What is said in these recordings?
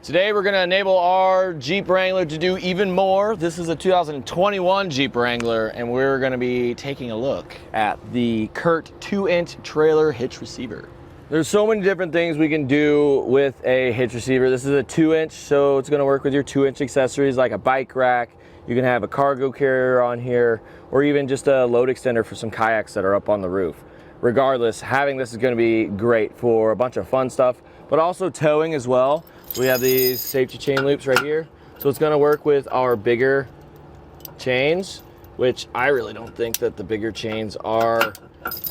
Today we're going to enable our Jeep Wrangler to do even more. This is a 2021 Jeep Wrangler, and we're going to be taking a look at the CURT 2-inch trailer hitch receiver. There's so many different things we can do with a hitch receiver. This is a 2-inch, so it's going to work with your 2-inch accessories like a bike rack. You can have a cargo carrier on here, or even just a load extender for some kayaks that are up on the roof. Regardless, having this is going to be great for a bunch of fun stuff, but also towing as well. We have these safety chain loops right here. So it's gonna work with our bigger chains, which I really don't think that the bigger chains are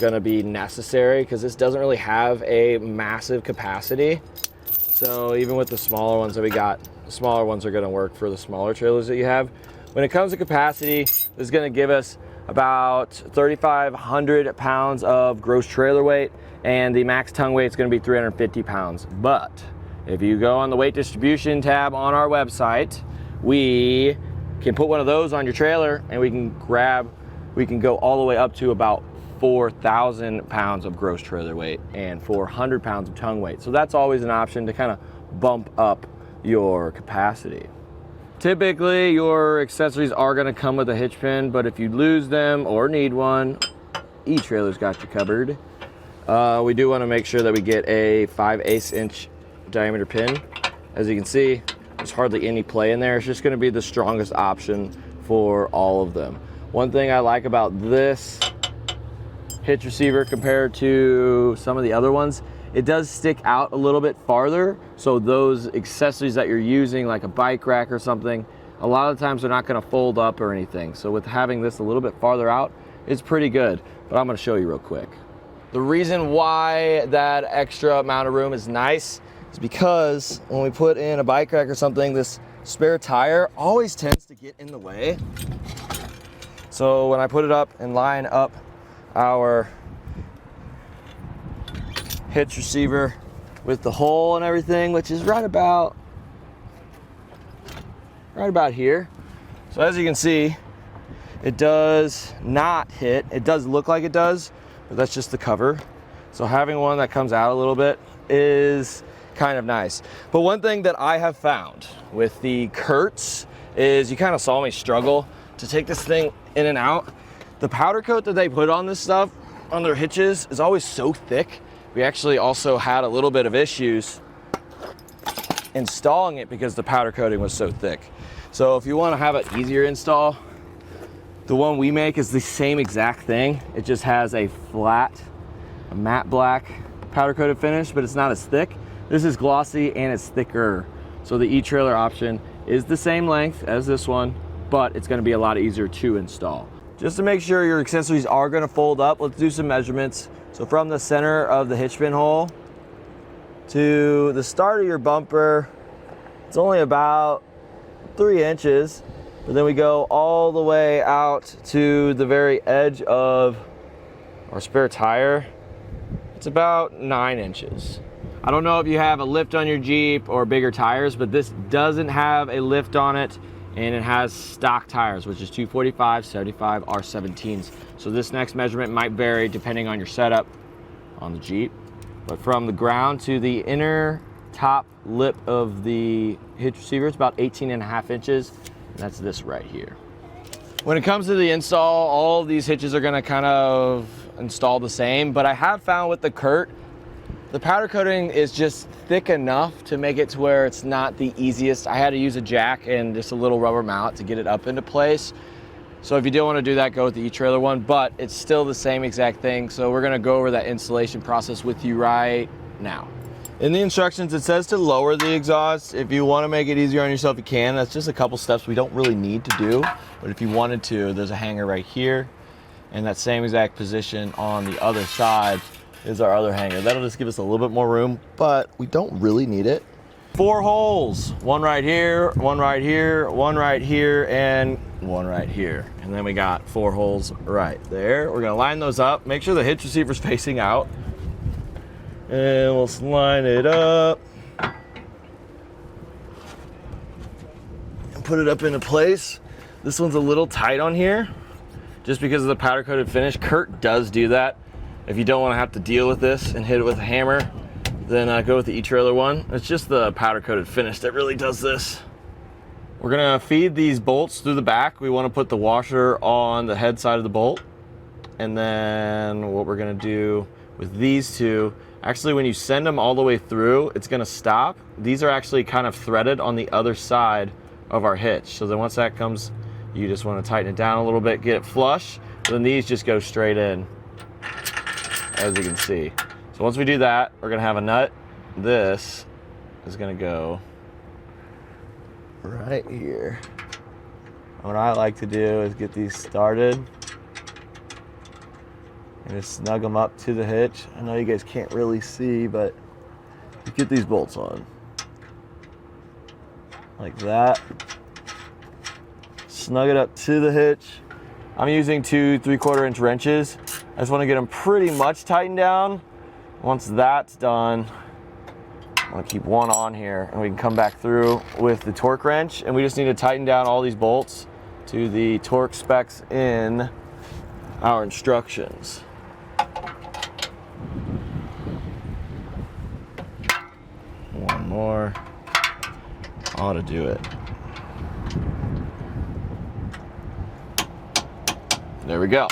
gonna be necessary because this doesn't really have a massive capacity. So even with the smaller ones that we got, the smaller ones are gonna work for the smaller trailers that you have. When it comes to capacity, this is gonna give us about 3,500 pounds of gross trailer weight, and the max tongue weight is gonna be 350 pounds. But if you go on the weight distribution tab on our website, we can put one of those on your trailer and we can go all the way up to about 4,000 pounds of gross trailer weight and 400 pounds of tongue weight. So that's always an option to kind of bump up your capacity. Typically, your accessories are gonna come with a hitch pin, but if you lose them or need one, eTrailer's got you covered. We do wanna make sure that we get a 5/8 inch diameter pin. As you can see, there's hardly any play in there. It's just going to be the strongest option for all of them. One thing I like about this hitch receiver compared to some of the other ones, it does stick out a little bit farther. So those accessories that you're using, like a bike rack or something, a lot of the times they're not going to fold up or anything. So with having this a little bit farther out, it's pretty good. But I'm going to show you real quick. The reason why that extra amount of room is nice is because when we put in a bike rack or something, this spare tire always tends to get in the way. So when I put it up and line up our hitch receiver with the hole and everything, which is right about here. So as you can see, it does not hit. It does look like it does, but that's just the cover. So having one that comes out a little bit is kind of nice. But one thing that I have found with the CURTs is, you kind of saw me struggle to take this thing in and out. The powder coat that they put on this stuff, on their hitches, is always so thick. We actually also had a little bit of issues installing it because the powder coating was so thick. So if you want to have an easier install, the one we make is the same exact thing. It just has a flat, a matte black powder coated finish, but it's not as thick. This is glossy and it's thicker. So the eTrailer option is the same length as this one, but it's gonna be a lot easier to install. Just to make sure your accessories are gonna fold up, let's do some measurements. So from the center of the hitch pin hole to the start of your bumper, it's only about 3 inches, but then we go all the way out to the very edge of our spare tire. It's about 9 inches. I don't know if you have a lift on your Jeep or bigger tires, but this doesn't have a lift on it, and it has stock tires, which is 245, 75, R17s. So this next measurement might vary depending on your setup on the Jeep. But from the ground to the inner top lip of the hitch receiver, it's about 18.5 inches, and that's this right here. When it comes to the install, all of these hitches are gonna kind of install the same, but I have found with the CURT, the powder coating is just thick enough to make it to where it's not the easiest. I had to use a jack and just a little rubber mallet to get it up into place. So if you do want to do that, go with the eTrailer one, but it's still the same exact thing. So we're gonna go over that installation process with you right now. In the instructions, it says to lower the exhaust. If you want to make it easier on yourself, you can. That's just a couple steps we don't really need to do, but if you wanted to, there's a hanger right here, and that same exact position on the other side is our other hanger. That'll just give us a little bit more room, but we don't really need it. 4 holes, one right here, one right here, one right here, and one right here. And then we got 4 holes right there. We're gonna line those up, make sure the hitch receiver's facing out, and we'll line it up and put it up into place. This one's a little tight on here just because of the powder coated finish. CURT does do that. If you don't want to have to deal with this and hit it with a hammer, then go with the etrailer one. It's just the powder coated finish that really does this. We're gonna feed these bolts through the back. We wanna put the washer on the head side of the bolt. And then what we're gonna do with these two, actually when you send them all the way through, it's gonna stop. These are actually kind of threaded on the other side of our hitch. So then once that comes, you just wanna tighten it down a little bit, get it flush. Then these just go straight in, as you can see. So once we do that, we're gonna have a nut. This is gonna go right here. What I like to do is get these started and just snug them up to the hitch. I know you guys can't really see, but you get these bolts on. Like that. Snug it up to the hitch. I'm using 2 3/4-inch wrenches. I just want to get them pretty much tightened down. Once that's done, I'm gonna keep one on here and we can come back through with the torque wrench, and we just need to tighten down all these bolts to the torque specs in our instructions. One more, ought to do it. There we go.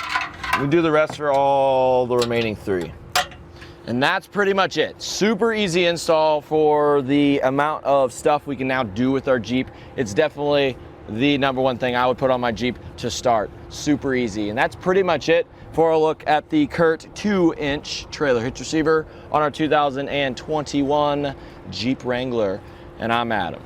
We do the rest for all the remaining 3. And that's pretty much it. Super easy install for the amount of stuff we can now do with our Jeep. It's definitely the #1 thing I would put on my Jeep to start. Super easy. And that's pretty much it for a look at the CURT 2-inch trailer hitch receiver on our 2021 Jeep Wrangler. And I'm Adam.